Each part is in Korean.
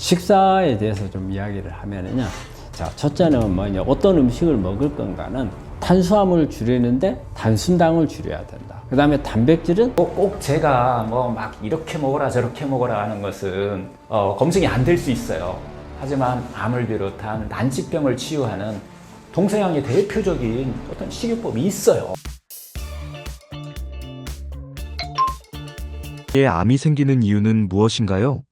식사에 대해서 좀 이야기를 하면은요. 자, 첫째는 뭐냐, 어떤 음식을 먹을 건가는 탄수화물을 줄이는데 단순당을 줄여야 된다. 그 다음에 단백질은 꼭 제가 뭐 막 이렇게 먹어라 저렇게 먹어라 하는 것은 검증이 안 될 수 있어요. 하지만 암을 비롯한 난치병을 치유하는 동서양의 대표적인 어떤 식이요법이 있어요. 에 암이 생기는 이유는 무엇인가요?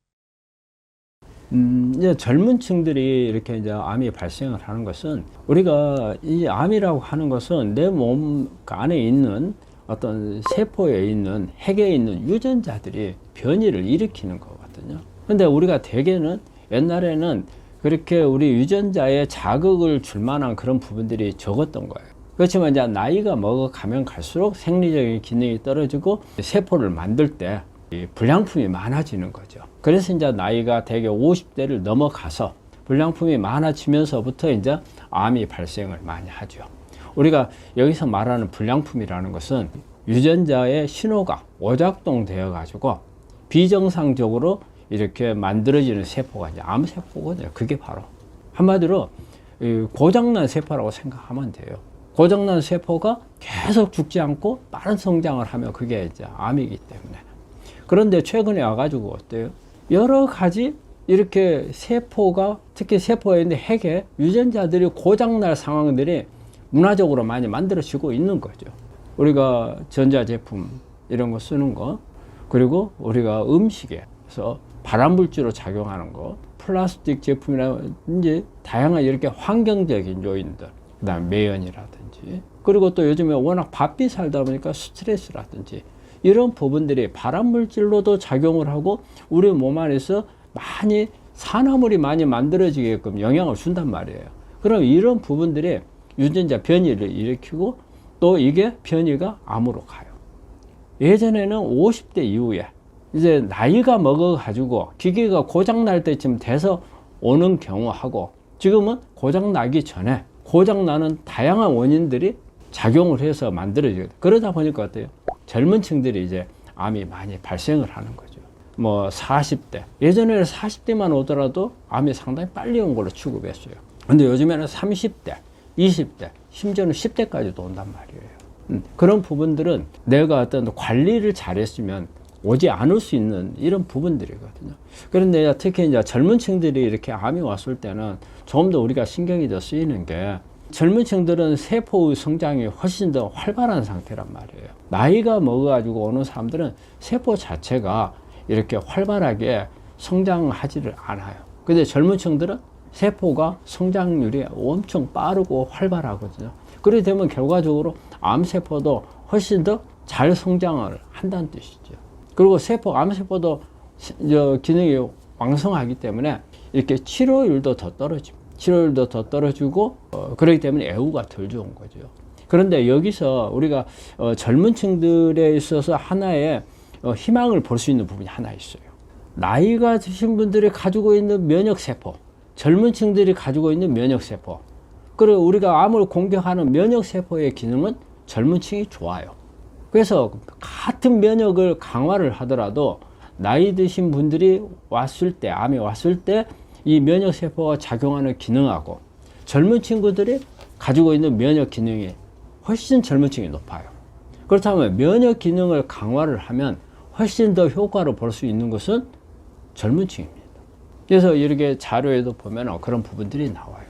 이제 젊은 층들이 이렇게 이제 암이 발생을 하는 것은, 우리가 이 암이라고 하는 것은 내 몸 안에 있는 어떤 세포에 있는 핵에 있는 유전자들이 변이를 일으키는 거거든요. 근데 우리가 대개는 옛날에는 그렇게 우리 유전자에 자극을 줄 만한 그런 부분들이 적었던 거예요. 그렇지만 이제 나이가 먹어가면 갈수록 생리적인 기능이 떨어지고 세포를 만들 때 불량품이 많아지는 거죠. 그래서 이제 나이가 대개 50대를 넘어가서 불량품이 많아지면서부터 이제 암이 발생을 많이 하죠. 우리가 여기서 말하는 불량품이라는 것은 유전자의 신호가 오작동 되어 가지고 비정상적으로 이렇게 만들어지는 세포가 이제 암세포거든요. 그게 바로 한마디로 고장난 세포라고 생각하면 돼요. 고장난 세포가 계속 죽지 않고 빠른 성장을 하면 그게 이제 암이기 때문에. 그런데 최근에 와가지고 어때요? 여러 가지 이렇게 세포가, 특히 세포에 있는 핵에 유전자들이 고장날 상황들이 문화적으로 많이 만들어지고 있는 거죠. 우리가 전자제품 이런 거 쓰는 거, 그리고 우리가 음식에서 발암물질로 작용하는 거, 플라스틱 제품이라든지 다양한 이렇게 환경적인 요인들, 그 다음에 매연이라든지, 그리고 또 요즘에 워낙 바삐 살다 보니까 스트레스라든지 이런 부분들이 발암물질로도 작용을 하고 우리 몸 안에서 많이 산화물이 많이 만들어지게끔 영향을 준단 말이에요. 그럼 이런 부분들이 유전자 변이를 일으키고 또 이게 변이가 암으로 가요. 예전에는 50대 이후에 이제 나이가 먹어가지고 기계가 고장날 때쯤 돼서 오는 경우하고, 지금은 고장나기 전에 고장나는 다양한 원인들이 작용을 해서 만들어지거든요. 그러다 보니까 어때요? 젊은 층들이 이제 암이 많이 발생을 하는 거죠. 뭐 40대, 예전에는 40대만 오더라도 암이 상당히 빨리 온 걸로 취급했어요. 근데 요즘에는 30대, 20대, 심지어는 10대까지도 온단 말이에요. 그런 부분들은 내가 어떤 관리를 잘했으면 오지 않을 수 있는 이런 부분들이거든요. 그런데 특히 이제 젊은 층들이 이렇게 암이 왔을 때는 조금 더 우리가 신경이 더 쓰이는 게, 젊은 층들은 세포의 성장이 훨씬 더 활발한 상태란 말이에요. 나이가 먹어가지고 오는 사람들은 세포 자체가 이렇게 활발하게 성장하지를 않아요. 근데 젊은 층들은 세포가 성장률이 엄청 빠르고 활발하거든요. 그렇게 되면 결과적으로 암세포도 훨씬 더 잘 성장을 한다는 뜻이죠. 그리고 암세포도 기능이 왕성하기 때문에 이렇게 치료율도 더 떨어집니다. 치료율도 더 떨어지고 그렇기 때문에 애우가 덜 좋은 거죠. 그런데 여기서 우리가 젊은 층들에 있어서 하나의 희망을 볼 수 있는 부분이 하나 있어요. 나이가 드신 분들이 가지고 있는 면역세포, 젊은 층들이 가지고 있는 면역세포, 그리고 우리가 암을 공격하는 면역세포의 기능은 젊은 층이 좋아요. 그래서 같은 면역을 강화를 하더라도 나이 드신 분들이 왔을 때, 암이 왔을 때 이 면역세포가 작용하는 기능하고 젊은 친구들이 가지고 있는 면역 기능이 훨씬 젊은 층이 높아요. 그렇다면 면역 기능을 강화를 하면 훨씬 더 효과를 볼 수 있는 것은 젊은 층입니다. 그래서 이렇게 자료에도 보면 그런 부분들이 나와요.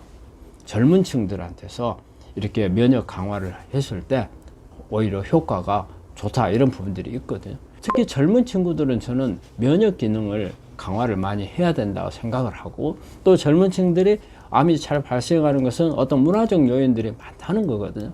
젊은 층들한테서 이렇게 면역 강화를 했을 때 오히려 효과가 좋다, 이런 부분들이 있거든요. 특히 젊은 친구들은 저는 면역 기능을 강화를 많이 해야 된다고 생각을 하고, 또 젊은 층들이 암이 잘 발생하는 것은 어떤 문화적 요인들이 많다는 거거든요.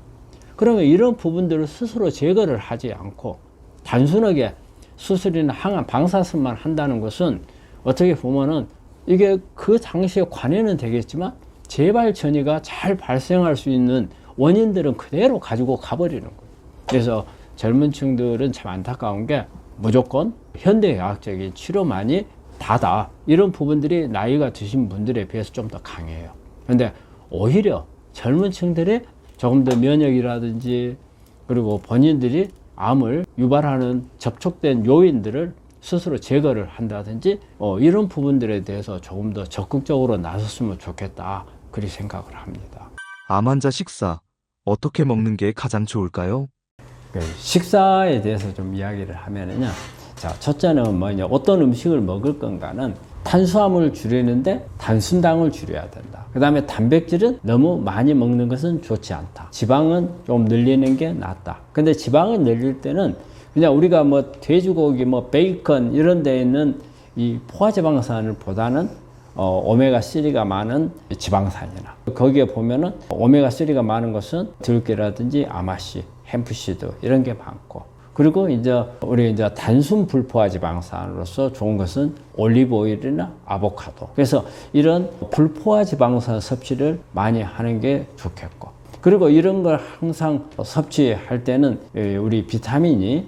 그러면 이런 부분들을 스스로 제거를 하지 않고 단순하게 수술이나 항암 방사선만 한다는 것은 어떻게 보면은 이게 그 당시에 관여는 되겠지만 재발 전이가 잘 발생할 수 있는 원인들은 그대로 가지고 가버리는 거예요. 그래서 젊은 층들은 참 안타까운 게 무조건 현대의학적인 치료만이 다다, 이런 부분들이 나이가 드신 분들에 비해서 좀 더 강해요. 그런데 오히려 젊은 층들이 조금 더 면역이라든지 그리고 본인들이 암을 유발하는 접촉된 요인들을 스스로 제거를 한다든지 이런 부분들에 대해서 조금 더 적극적으로 나섰으면 좋겠다. 그리 생각을 합니다. 암 환자 식사 어떻게 먹는 게 가장 좋을까요? 식사에 대해서 좀 이야기를 하면은요. 자, 첫째는 뭐냐, 어떤 음식을 먹을 건가는 탄수화물을 줄이는데 단순당을 줄여야 된다. 그 다음에 단백질은 너무 많이 먹는 것은 좋지 않다. 지방은 좀 늘리는 게 낫다. 근데 지방을 늘릴 때는 그냥 우리가 뭐 돼지고기, 뭐 베이컨 이런 데 있는 이 포화지방산을 보다는 오메가3가 많은 지방산이나 거기에 보면은 오메가3가 많은 것은 들깨라든지 아마씨, 햄프시드 이런 게 많고, 그리고 이제 우리 이제 단순 불포화 지방산으로서 좋은 것은 올리브 오일이나 아보카도. 그래서 이런 불포화 지방산 섭취를 많이 하는 게 좋겠고, 그리고 이런 걸 항상 섭취할 때는 우리 비타민이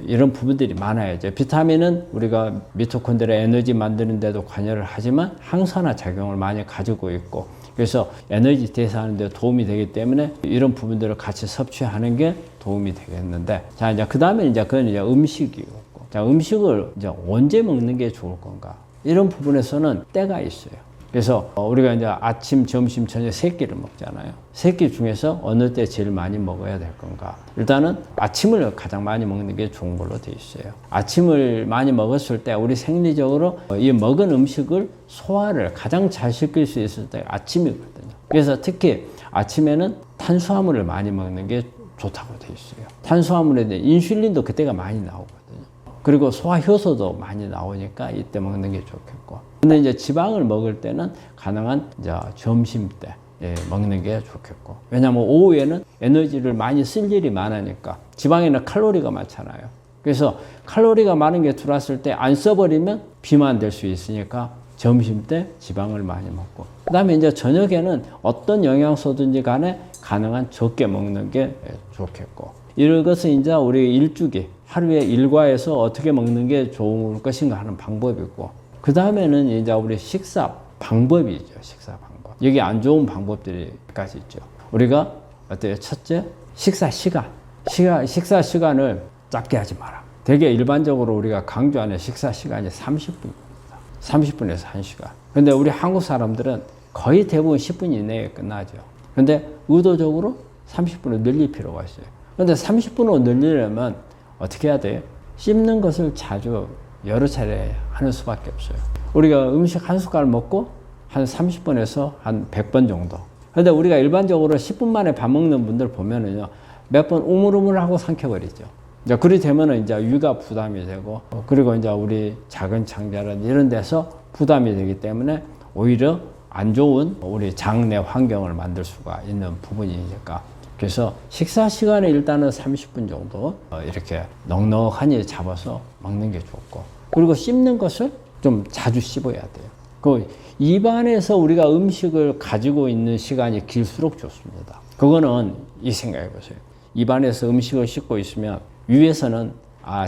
이런 부분들이 많아야죠. 비타민은 우리가 미토콘드리아 에너지 만드는 데도 관여를 하지만 항산화 작용을 많이 가지고 있고, 그래서 에너지 대사하는 데 도움이 되기 때문에 이런 부분들을 같이 섭취하는 게 도움이 되겠는데, 자, 이제 그 다음에 이제 그건 이제 음식이고, 자, 음식을 이제 언제 먹는 게 좋을 건가? 이런 부분에서는 때가 있어요. 그래서 우리가 이제 아침, 점심, 저녁 세 끼를 먹잖아요. 세 끼 중에서 어느 때 제일 많이 먹어야 될 건가? 일단은 아침을 가장 많이 먹는 게 좋은 걸로 돼 있어요. 아침을 많이 먹었을 때 우리 생리적으로 이 먹은 음식을 소화를 가장 잘 시킬 수 있을 때 아침이거든요. 그래서 특히 아침에는 탄수화물을 많이 먹는 게 좋다고 돼 있어요. 탄수화물에 대해 인슐린도 그때가 많이 나오거든요. 그리고 소화효소도 많이 나오니까 이때 먹는 게 좋겠고. 근데 이제 지방을 먹을 때는 가능한 이제 점심 때 먹는 게 좋겠고. 왜냐하면 오후에는 에너지를 많이 쓸 일이 많으니까. 지방에는 칼로리가 많잖아요. 그래서 칼로리가 많은 게 들어왔을 때 안 써버리면 비만될 수 있으니까 점심 때 지방을 많이 먹고. 그 다음에 이제 저녁에는 어떤 영양소든지 간에 가능한 적게 먹는 게 좋겠고. 이런 것은 이제 우리 일주기, 하루에 일과에서 어떻게 먹는 게 좋을 것인가 하는 방법이고, 그 다음에는 이제 우리 식사 방법이죠. 식사 방법. 여기 안 좋은 방법들이 몇 가지 있죠. 우리가 어때요? 첫째, 식사 시간. 식사 시간을 짧게 하지 마라. 되게 일반적으로 우리가 강조하는 식사 시간이 30분입니다. 30분에서 1시간. 근데 우리 한국 사람들은 거의 대부분 10분 이내에 끝나죠. 근데 의도적으로 30분을 늘릴 필요가 있어요. 근데 30분으로 늘리려면 어떻게 해야 돼요? 씹는 것을 자주 여러 차례 하는 수밖에 없어요. 우리가 음식 한 숟갈 먹고 한 30분에서 한 100번 정도. 근데 우리가 일반적으로 10분 만에 밥 먹는 분들 보면은요, 몇 번 우물우물하고 삼켜버리죠. 이제 그리 되면은 이제 위가 부담이 되고, 그리고 이제 우리 작은 창자는 이런 데서 부담이 되기 때문에 오히려 안 좋은 우리 장내 환경을 만들 수가 있는 부분이니까. 그래서 식사 시간에 일단은 30분 정도 이렇게 넉넉하니 잡아서 먹는 게 좋고, 그리고 씹는 것을 좀 자주 씹어야 돼요. 그 입안에서 우리가 음식을 가지고 있는 시간이 길수록 좋습니다. 그거는 이 생각해 보세요. 입안에서 음식을 씹고 있으면 위에서는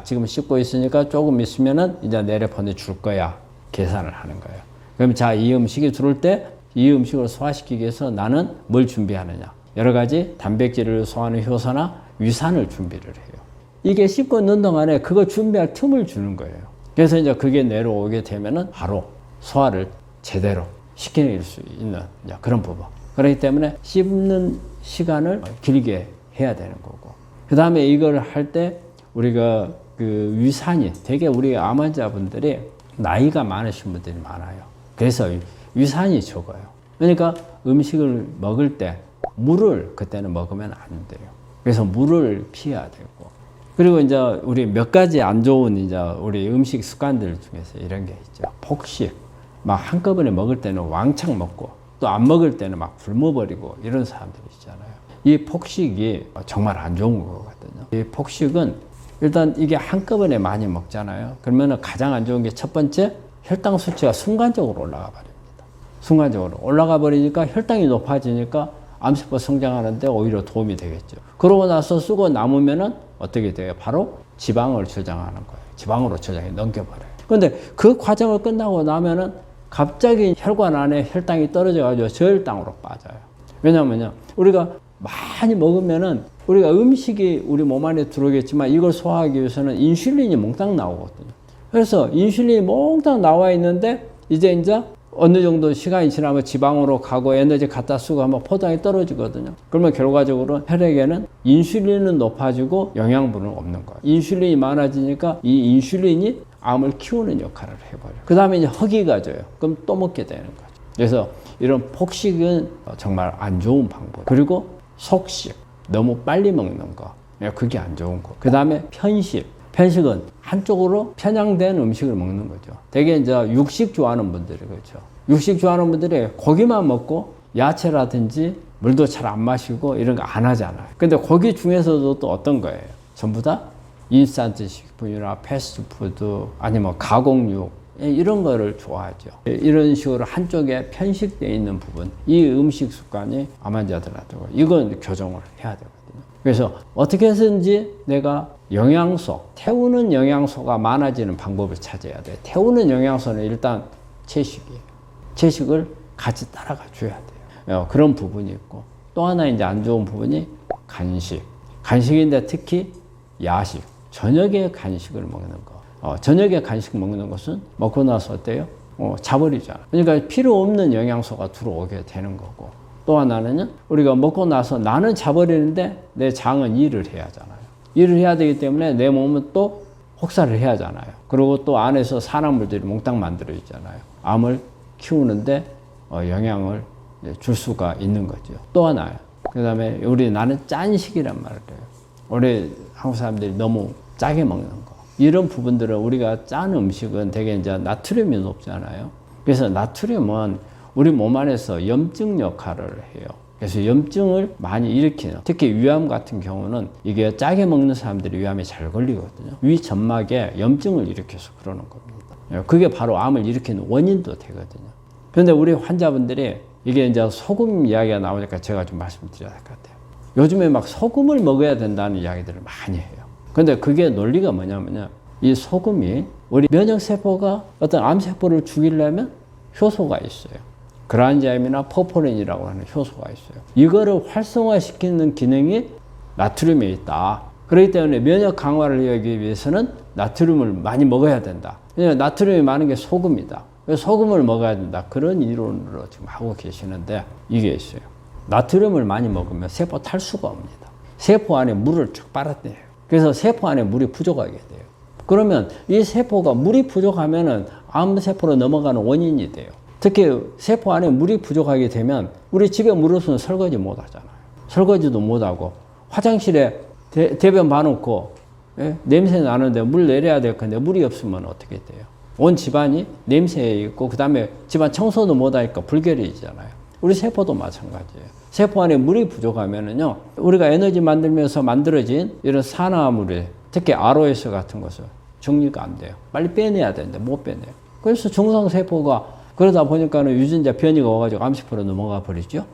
지금 씹고 있으니까 조금 있으면은 이제 내려 보내줄 거야 계산을 하는 거예요. 그럼 자, 이 음식이 들어올 때 이 음식을 소화시키기 위해서 나는 뭘 준비하느냐? 여러 가지 단백질을 소화하는 효소나 위산을 준비를 해요. 이게 씹고 있는 동안에 그거 준비할 틈을 주는 거예요. 그래서 이제 그게 내려오게 되면은 바로 소화를 제대로 시킬 수 있는 그런 부분. 그렇기 때문에 씹는 시간을 길게 해야 되는 거고. 그 다음에 이걸 할 때 우리가 그 위산이 되게 우리 암 환자분들이 나이가 많으신 분들이 많아요. 그래서 위산이 적어요. 그러니까 음식을 먹을 때 물을 그때는 먹으면 안 돼요. 그래서 물을 피해야 되고. 그리고 이제 우리 몇 가지 안 좋은 이제 우리 음식 습관들 중에서 이런 게 있죠. 폭식. 막 한꺼번에 먹을 때는 왕창 먹고 또 안 먹을 때는 막 굶어버리고 이런 사람들이 있잖아요. 이 폭식이 정말 안 좋은 거거든요. 이 폭식은 일단 이게 한꺼번에 많이 먹잖아요. 그러면 가장 안 좋은 게 첫 번째, 혈당 수치가 순간적으로 올라가 버립니다. 순간적으로 올라가 버리니까 혈당이 높아지니까 암세포 성장하는데 오히려 도움이 되겠죠. 그러고 나서 쓰고 남으면은 어떻게 돼요? 바로 지방을 저장하는 거예요. 지방으로 저장해 넘겨버려요. 그런데 그 과정을 끝나고 나면은 갑자기 혈관 안에 혈당이 떨어져가지고 저혈당으로 빠져요. 왜냐면요, 우리가 많이 먹으면은 우리가 음식이 우리 몸 안에 들어오겠지만 이걸 소화하기 위해서는 인슐린이 몽땅 나오거든요. 그래서 인슐린이 몽땅 나와 있는데 이제 어느 정도 시간이 지나면 지방으로 가고 에너지 갖다 쓰고 하면 포장이 떨어지거든요. 그러면 결과적으로 혈액에는 인슐린은 높아지고 영양분은 없는 거예요. 인슐린이 많아지니까 이 인슐린이 암을 키우는 역할을 해버려요. 그 다음에 이제 허기가 져요. 그럼 또 먹게 되는 거죠. 그래서 이런 폭식은 정말 안 좋은 방법. 그리고 속식, 너무 빨리 먹는 거, 그게 안 좋은 거. 그 다음에 편식. 편식은 한쪽으로 편향된 음식을 먹는 거죠. 되게 이제 육식 좋아하는 분들이 그렇죠. 육식 좋아하는 분들이 고기만 먹고 야채라든지 물도 잘 안 마시고 이런 거 안 하잖아요. 근데 고기 중에서도 또 어떤 거예요? 전부 다 인스턴트 식품이나 패스트푸드 아니면 가공육 이런 거를 좋아하죠. 이런 식으로 한쪽에 편식되어 있는 부분, 이 음식 습관이 암 환자들한테 이건 교정을 해야 되거든요. 그래서 어떻게 해서든지 내가 영양소, 태우는 영양소가 많아지는 방법을 찾아야 돼. 태우는 영양소는 일단 채식이에요. 채식을 같이 따라가 줘야 돼요. 그런 부분이 있고 또 하나 이제 안 좋은 부분이 간식. 간식인데 특히 야식, 저녁에 간식을 먹는 거. 저녁에 간식 먹는 것은 먹고 나서 어때요? 자버리잖아. 그러니까 필요 없는 영양소가 들어오게 되는 거고. 또 하나는 우리가 먹고 나서 나는 자버리는데 내 장은 일을 해야 하잖아요. 일을 해야 되기 때문에 내 몸은 또 혹사를 해야 하잖아요. 그리고 또 안에서 산화물들이 몽땅 만들어 있잖아요. 암을 키우는데 영향을 줄 수가 있는 거죠. 또 하나요. 그 다음에 나는 짠식이란 말을 해요. 우리 한국 사람들이 너무 짜게 먹는 거. 이런 부분들은 우리가 짠 음식은 되게 이제 나트륨이 높잖아요. 그래서 나트륨은 우리 몸 안에서 염증 역할을 해요. 그래서 염증을 많이 일으키는, 특히 위암 같은 경우는 이게 짜게 먹는 사람들이 위암에 잘 걸리거든요. 위 점막에 염증을 일으켜서 그러는 겁니다. 그게 바로 암을 일으키는 원인도 되거든요. 그런데 우리 환자분들이 이게 이제 소금 이야기가 나오니까 제가 좀 말씀드려야 될 것 같아요. 요즘에 막 소금을 먹어야 된다는 이야기들을 많이 해요. 근데 그게 논리가 뭐냐면요. 이 소금이 우리 면역세포가 어떤 암세포를 죽이려면 효소가 있어요. 그란자임이나 포포린이라고 하는 효소가 있어요. 이거를 활성화시키는 기능이 나트륨에 있다. 그렇기 때문에 면역 강화를 하기 위해서는 나트륨을 많이 먹어야 된다. 나트륨이 많은 게 소금이다. 그래서 소금을 먹어야 된다. 그런 이론으로 지금 하고 계시는데 이게 있어요. 나트륨을 많이 먹으면 세포 탈수가 옵니다. 세포 안에 물을 쫙 빨아내요. 그래서 세포 안에 물이 부족하게 돼요. 그러면 이 세포가 물이 부족하면은 암세포로 넘어가는 원인이 돼요. 특히 세포 안에 물이 부족하게 되면 우리 집에 물 없으면 설거지 못 하잖아요. 설거지도 못 하고 화장실에 대변 봐놓고 냄새 나는데 물 내려야 될 건데 물이 없으면 어떻게 돼요? 온 집안이 냄새에 있고 그 다음에 집안 청소도 못 하니까 불결해지잖아요. 우리 세포도 마찬가지예요. 세포 안에 물이 부족하면은요, 우리가 에너지 만들면서 만들어진 이런 산화물이 특히 ROS 같은 것을 정리가 안 돼요. 빨리 빼내야 되는데 못 빼내요. 그래서 정상세포가 그러다 보니까는 유전자 변이가 와가지고 암세포로 넘어가 버리죠.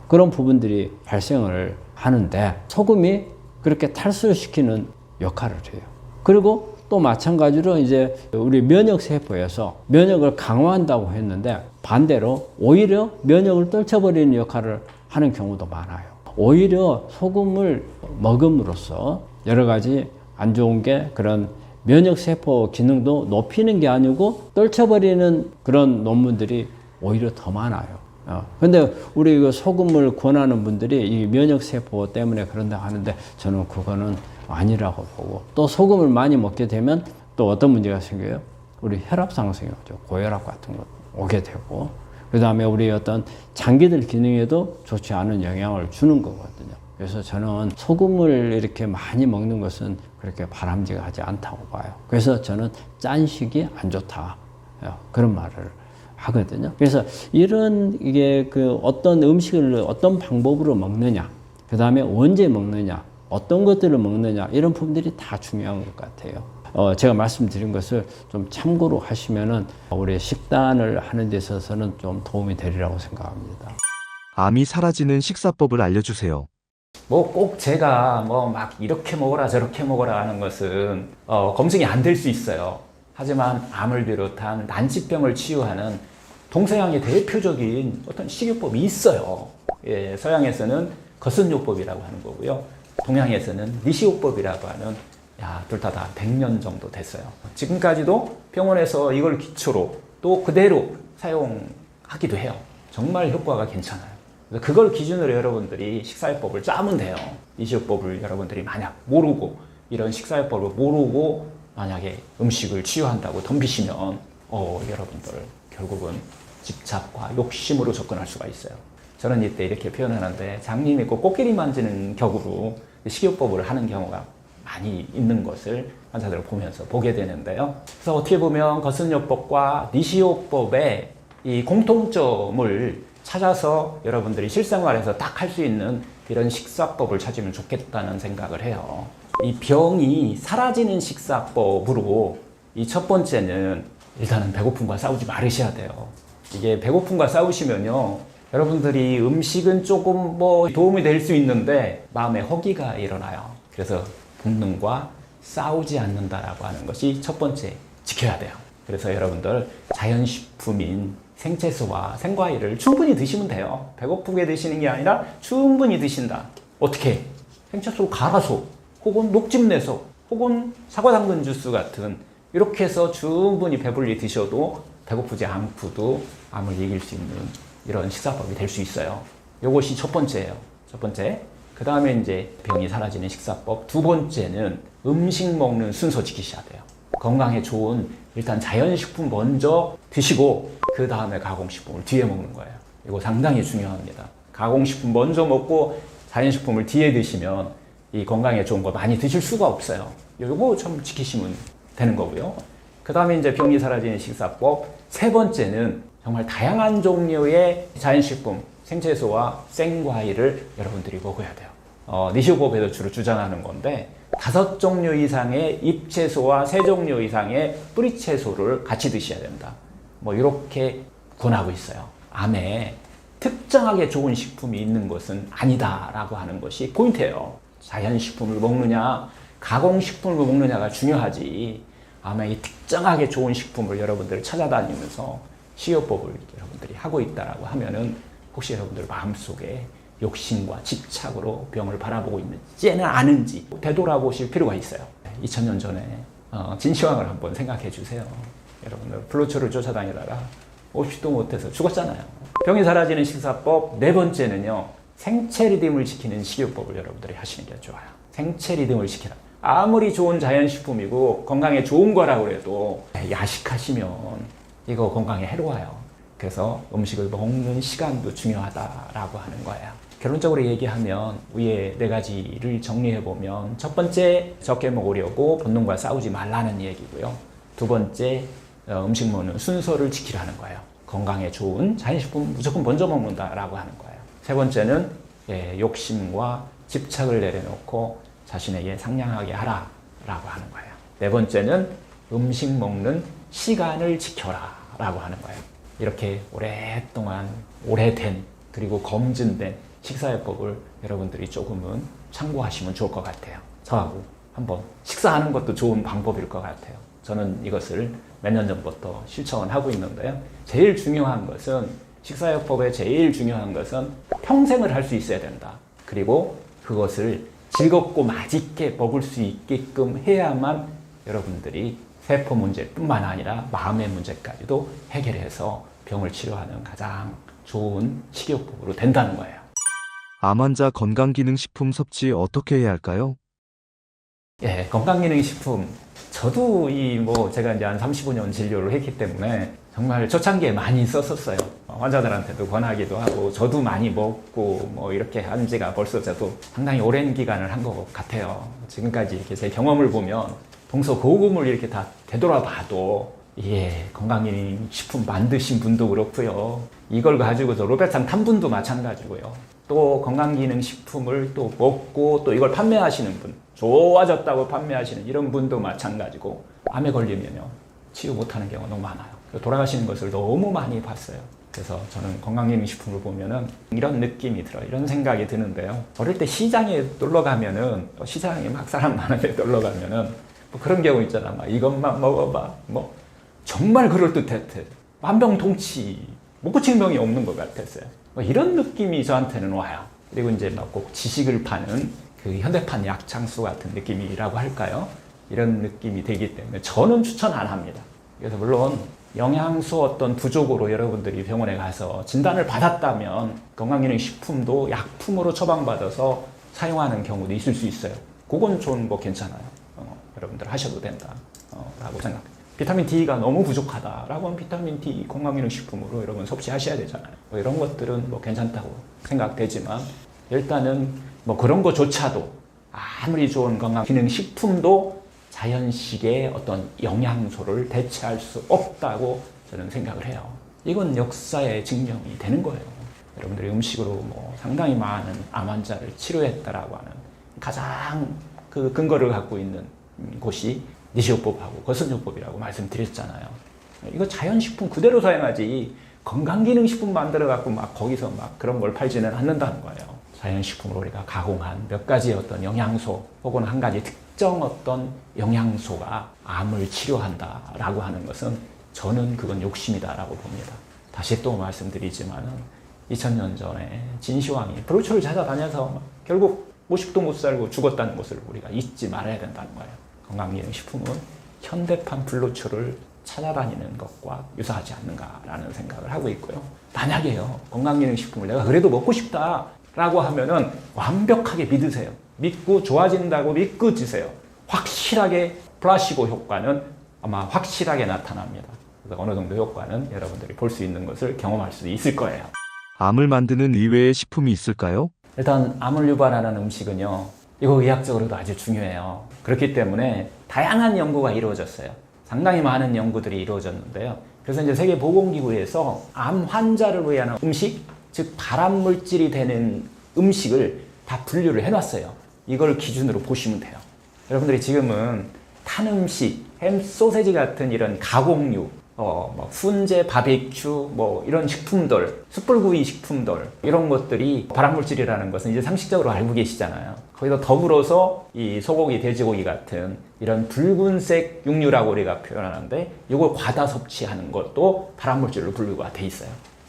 그런 부분들이 발생을 하는데 소금이 그렇게 탈수시키는 역할을 해요. 그리고 또 마찬가지로 이제 우리 면역세포에서 면역을 강화한다고 했는데 반대로 오히려 면역을 떨쳐버리는 역할을 하는 경우도 많아요. 오히려 소금을 먹음으로써 여러 가지 안 좋은 게 그런 면역세포 기능도 높이는 게 아니고 떨쳐버리는 그런 논문들이 오히려 더 많아요. 근데 우리 그 소금을 권하는 분들이 이 면역세포 때문에 그런다고 하는데 저는 그거는 아니라고 보고 또 소금을 많이 먹게 되면 또 어떤 문제가 생겨요? 우리 혈압 상승이 오죠. 고혈압 같은 거 오게 되고 그 다음에 우리 어떤 장기들 기능에도 좋지 않은 영향을 주는 거거든요. 그래서 저는 소금을 이렇게 많이 먹는 것은 그렇게 바람직하지 않다고 봐요. 그래서 저는 짠식이 안 좋다. 그런 말을 하거든요. 그래서 이게 그 어떤 음식을 어떤 방법으로 먹느냐, 그 다음에 언제 먹느냐, 어떤 것들을 먹느냐, 이런 부분들이 다 중요한 것 같아요. 제가 말씀드린 것을 좀 참고로 하시면은 우리 식단을 하는 데 있어서는 좀 도움이 되리라고 생각합니다. 암이 사라지는 식사법을 알려주세요. 뭐 꼭 제가 뭐 막 이렇게 먹어라 저렇게 먹어라 하는 것은 검증이 안 될 수 있어요. 하지만 암을 비롯한 난치병을 치유하는 동서양의 대표적인 어떤 식이요법이 있어요. 예, 서양에서는 거선요법이라고 하는 거고요. 동양에서는 니시요법이라고 하는 야, 둘 다 100년 정도 됐어요. 지금까지도 병원에서 이걸 기초로 또 그대로 사용하기도 해요. 정말 효과가 괜찮아요. 그래서 그걸 기준으로 여러분들이 식사요법을 짜면 돼요. 이 식이요법을 여러분들이 만약 모르고 이런 식사요법을 모르고 만약에 음식을 치유한다고 덤비시면 여러분들 결국은 집착과 욕심으로 접근할 수가 있어요. 저는 이때 이렇게 표현하는데 장님이 꼭 코끼리 만지는 격으로 식이요법을 하는 경우가 많이 있는 것을 환자들을 보면서 보게 되는데요. 그래서 어떻게 보면 거슴요법과 니시요법의 이 공통점을 찾아서 여러분들이 실생활에서 딱 할 수 있는 이런 식사법을 찾으면 좋겠다는 생각을 해요. 이 병이 사라지는 식사법으로 이 첫 번째는 일단은 배고픔과 싸우지 말으셔야 돼요. 이게 배고픔과 싸우시면요, 여러분들이 음식은 조금 뭐 도움이 될 수 있는데 마음에 허기가 일어나요. 그래서 본능과 싸우지 않는다라고 하는 것이 첫 번째 지켜야 돼요. 그래서 여러분들 자연식품인 생채소와 생과일을 충분히 드시면 돼요. 배고프게 드시는 게 아니라 충분히 드신다. 어떻게? 생채소를 갈아서 혹은 녹즙내서 혹은 사과 당근 주스 같은 이렇게 해서 충분히 배불리 드셔도 배고프지 않고도 암을 이길 수 있는 이런 식사법이 될 수 있어요. 이것이 첫 번째예요. 첫 번째. 그 다음에 이제 병이 사라지는 식사법. 두 번째는 음식 먹는 순서 지키셔야 돼요. 건강에 좋은 일단 자연식품 먼저 드시고 그 다음에 가공식품을 뒤에 먹는 거예요. 이거 상당히 중요합니다. 가공식품 먼저 먹고 자연식품을 뒤에 드시면 이 건강에 좋은 거 많이 드실 수가 없어요. 이거 좀 지키시면 되는 거고요. 그 다음에 이제 병이 사라지는 식사법. 세 번째는 정말 다양한 종류의 자연식품, 생채소와 생과일을 여러분들이 먹어야 돼요. 니시요법에도 주로 주장하는 건데 5종류 이상의 잎채소와 3종류 이상의 뿌리채소를 같이 드셔야 된다. 뭐 이렇게 권하고 있어요. 암에 특정하게 좋은 식품이 있는 것은 아니다라고 하는 것이 포인트예요. 자연식품을 먹느냐 가공식품을 먹느냐가 중요하지, 암에 이 특정하게 좋은 식품을 여러분들 찾아다니면서 식이요법을 여러분들이 하고 있다라고 하면은 혹시 여러분들 마음속에 욕심과 집착으로 병을 바라보고 있는지는 아는지 되돌아보실 필요가 있어요. 2000년 전에 진시황을 한번 생각해 주세요. 여러분들 플로처를 쫓아다니다가 오지도 못해서 죽었잖아요. 병이 사라지는 식사법. 네 번째는요, 생체 리듬을 지키는 식이요법을 여러분들이 하시는 게 좋아요. 생체 리듬을 지키라. 아무리 좋은 자연식품이고 건강에 좋은 거라고 해도 야식하시면 이거 건강에 해로워요. 그래서 음식을 먹는 시간도 중요하다라고 하는 거예요. 결론적으로 얘기하면 위에 4가지를 정리해보면 첫 번째, 적게 먹으려고 본능과 싸우지 말라는 얘기고요. 두 번째, 음식 먹는 순서를 지키라는 거예요. 건강에 좋은 자연식품 무조건 먼저 먹는다라고 하는 거예요. 세 번째는 욕심과 집착을 내려놓고 자신에게 상냥하게 하라라고 하는 거예요. 네 번째는 음식 먹는 시간을 지켜라 라고 하는 거예요. 이렇게 오랫동안 오래된 그리고 검증된 식사요법을 여러분들이 조금은 참고하시면 좋을 것 같아요. 저하고 한번 식사하는 것도 좋은 방법일 것 같아요. 저는 이것을 몇 년 전부터 실천하고 있는데요. 제일 중요한 것은, 식사요법의 제일 중요한 것은 평생을 할 수 있어야 된다. 그리고 그것을 즐겁고 맛있게 먹을 수 있게끔 해야만 여러분들이 세포 문제뿐만 아니라 마음의 문제까지도 해결해서 병을 치료하는 가장 좋은 식이요법으로 된다는 거예요. 암 환자 건강기능식품 섭취 어떻게 해야 할까요? 예, 건강기능식품. 저도 제가 이제 한 35년 진료를 했기 때문에 정말 초창기에 많이 썼었어요. 환자들한테도 권하기도 하고, 저도 많이 먹고, 이렇게 한 지가 벌써 저도 상당히 오랜 기간을 한 것 같아요. 지금까지 이렇게 제 경험을 보면, 동서고금을 이렇게 다 되돌아봐도, 건강기능식품 만드신 분도 그렇고요. 이걸 가지고서 로베탄 탄 분도 마찬가지고요. 또 건강기능식품을 또 먹고 또 이걸 판매하시는 분, 좋아졌다고 판매하시는 이런 분도 마찬가지고, 암에 걸리면요, 치유 못하는 경우가 너무 많아요. 돌아가시는 것을 너무 많이 봤어요. 그래서 저는 건강기능식품을 보면은 이런 느낌이 들어요. 이런 생각이 드는데요. 어릴 때 시장에 놀러 가면은, 시장에 막 사람 많은데 놀러 가면은 그런 경우 있잖아. 막 이것만 먹어봐. 정말 그럴듯했대. 만병통치, 못 고치는 병이 없는 것 같았어요. 이런 느낌이 저한테는 와요. 그리고 이제 꼭 지식을 파는 그 현대판 약창수 같은 느낌이라고 할까요? 이런 느낌이 들기 때문에 저는 추천 안 합니다. 그래서 물론 영양소 어떤 부족으로 여러분들이 병원에 가서 진단을 받았다면 건강기능식품도 약품으로 처방받아서 사용하는 경우도 있을 수 있어요. 그건 좀 뭐 괜찮아요. 여러분들 하셔도 된다 라고 생각합니다. 비타민 D가 너무 부족하다라고 하면 비타민 D 건강기능식품으로 여러분 섭취하셔야 되잖아요. 뭐 이런 것들은 뭐 괜찮다고 생각되지만 일단은 뭐 그런 거조차도 아무리 좋은 건강기능식품도 자연식의 어떤 영양소를 대체할 수 없다고 저는 생각을 해요. 이건 역사의 증명이 되는 거예요. 여러분들이 음식으로 뭐 상당히 많은 암 환자를 치료했다라고 하는 가장 그 근거를 갖고 있는 곳이 니시요법하고 거선요법이라고 말씀드렸잖아요. 이거 자연식품 그대로 사용하지 건강기능식품 만들어 갖고 막 거기서 막 그런 걸 팔지는 않는다는 거예요. 자연식품으로 우리가 가공한 몇 가지의 어떤 영양소 혹은 한 가지 특정 어떤 영양소가 암을 치료한다라고 하는 것은 저는 그건 욕심이다라고 봅니다. 다시 또 말씀드리지만은 2000년 전에 진시황이 브로처를 찾아다녀서 결국 50도 못 살고 죽었다는 것을 우리가 잊지 말아야 된다는 거예요. 건강기능식품은 현대판 불로초를 찾아다니는 것과 유사하지 않는가라는 생각을 하고 있고요. 만약에요, 건강기능식품을 내가 그래도 먹고 싶다라고 하면은 완벽하게 믿으세요. 믿고 좋아진다고 믿고 드세요. 확실하게 플라시보 효과는 아마 확실하게 나타납니다. 그래서 어느 정도 효과는 여러분들이 볼 수 있는 것을 경험할 수 있을 거예요. 암을 만드는 의외의 식품이 있을까요? 일단 암을 유발하는 음식은요, 이거 의학적으로도 아주 중요해요. 그렇기 때문에 다양한 연구가 이루어졌어요. 상당히 많은 연구들이 이루어졌는데요. 그래서 이제 세계보건기구에서 암 환자를 위한 음식, 즉 발암물질이 되는 음식을 다 분류를 해놨어요. 이걸 기준으로 보시면 돼요. 여러분들이 지금은 탄 음식, 햄, 소세지 같은 이런 가공류, 뭐 훈제, 바비큐, 뭐 이런 식품들, 숯불구이 식품들 이런 것들이 발암물질이라는 것은 이제 상식적으로 알고 계시잖아요. 거기다 더불어서 이 소고기, 돼지고기 같은 이런 붉은색 육류라고 우리가 표현하는데 이걸 과다 섭취하는 것도 발암물질로 분류가 돼 있어요.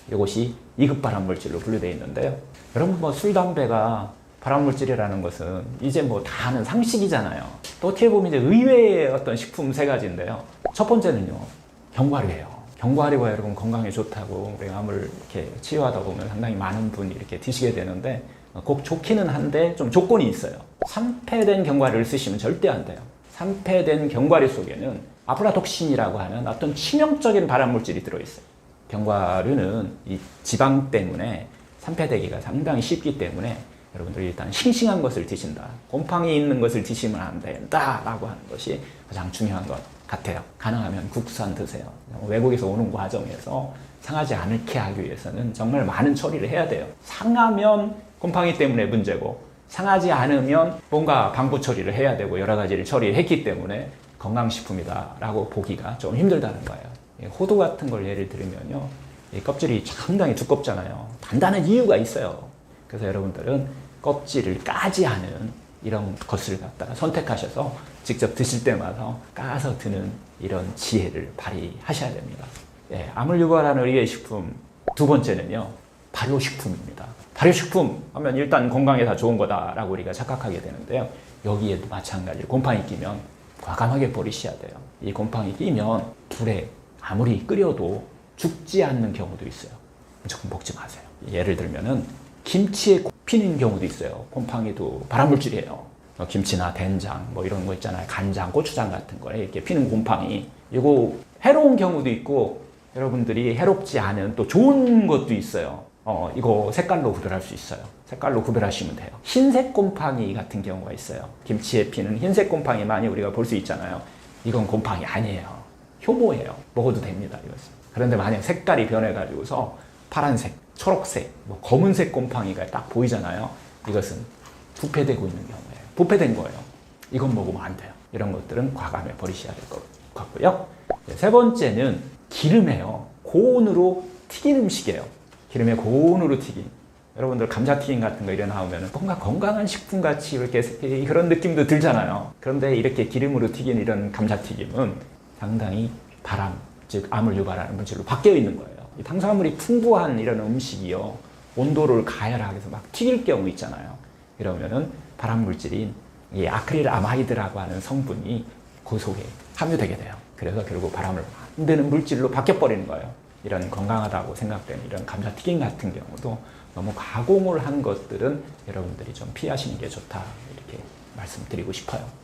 이것이 2급 발암물질로 분류되어 있는데요. 여러분 뭐 술, 담배가 발암물질이라는 것은 이제 뭐 다 아는 상식이잖아요. 또 어떻게 보면 이제 의외의 어떤 식품 세 가지인데요. 첫 번째는요, 견과류예요. 견과류가 여러분 건강에 좋다고 우리가 암을 이렇게 치유하다 보면 상당히 많은 분이 이렇게 드시게 되는데 꼭 좋기는 한데 좀 조건이 있어요. 산패된 견과류를 쓰시면 절대 안 돼요. 산패된 견과류 속에는 아플라톡신이라고 하는 어떤 치명적인 발암물질이 들어있어요. 견과류는 이 지방 때문에 산패되기가 상당히 쉽기 때문에 여러분들이 일단 싱싱한 것을 드신다. 곰팡이 있는 것을 드시면 안 된다라고 하는 것이 가장 중요한 것 같아요. 가능하면 국산 드세요. 외국에서 오는 과정에서 상하지 않게 하기 위해서는 정말 많은 처리를 해야 돼요. 상하면 곰팡이 때문에 문제고 상하지 않으면 뭔가 방부 처리를 해야 되고 여러 가지를 처리했기 때문에 건강식품이다라고 보기가 좀 힘들다는 거예요. 호두 같은 걸 예를 들면요, 이 껍질이 상당히 두껍잖아요. 단단한 이유가 있어요. 그래서 여러분들은 껍질을 까지 않은 이런 것을 갖다가 선택하셔서 직접 드실 때마다 까서 드는 이런 지혜를 발휘하셔야 됩니다. 예, 암을 유발하는 의외의 식품 두 번째는요, 발효식품입니다. 발효식품 하면 일단 건강에 다 좋은 거다라고 우리가 착각하게 되는데요. 여기에도 마찬가지로 곰팡이 끼면 과감하게 버리셔야 돼요. 이 곰팡이 끼면 불에 아무리 끓여도 죽지 않는 경우도 있어요. 무조건 먹지 마세요. 예를 들면은 김치에 피는 경우도 있어요. 곰팡이도 발암물질이에요. 김치나 된장 뭐 이런 거 있잖아요. 간장, 고추장 같은 거에 이렇게 피는 곰팡이, 이거 해로운 경우도 있고 여러분들이 해롭지 않은 또 좋은 것도 있어요. 이거 색깔로 구별할 수 있어요. 색깔로 구별하시면 돼요. 흰색 곰팡이 같은 경우가 있어요. 김치에 피는 흰색 곰팡이 많이 우리가 볼 수 있잖아요. 이건 곰팡이 아니에요. 효모예요. 먹어도 됩니다, 이것은. 그런데 만약 색깔이 변해가지고서 파란색, 초록색, 뭐 검은색 곰팡이가 딱 보이잖아요. 이것은 부패되고 있는 경우예요. 부패된 거예요. 이건 먹으면 안 돼요. 이런 것들은 과감히 버리셔야 될 것 같고요. 세 번째는 기름이에요. 고온으로 튀긴 음식이에요. 기름에 고온으로 튀긴. 여러분들 감자튀김 같은 거 이래 나오면 뭔가 건강한 식품 같이 이렇게 그런 느낌도 들잖아요. 그런데 이렇게 기름으로 튀긴 이런 감자튀김은 상당히 발암, 즉 암을 유발하는 물질로 바뀌어 있는 거예요. 이 탄수화물이 풍부한 이런 음식이요, 온도를 가열하게 해서 막 튀길 경우 있잖아요. 이러면은 발암 물질인 이 아크릴아마이드라고 하는 성분이 그 속에 함유되게 돼요. 그래서 결국 바람을 만드는 물질로 바뀌어버리는 거예요. 이런 건강하다고 생각되는 이런 감자튀김 같은 경우도 너무 가공을 한 것들은 여러분들이 좀 피하시는 게 좋다, 이렇게 말씀드리고 싶어요.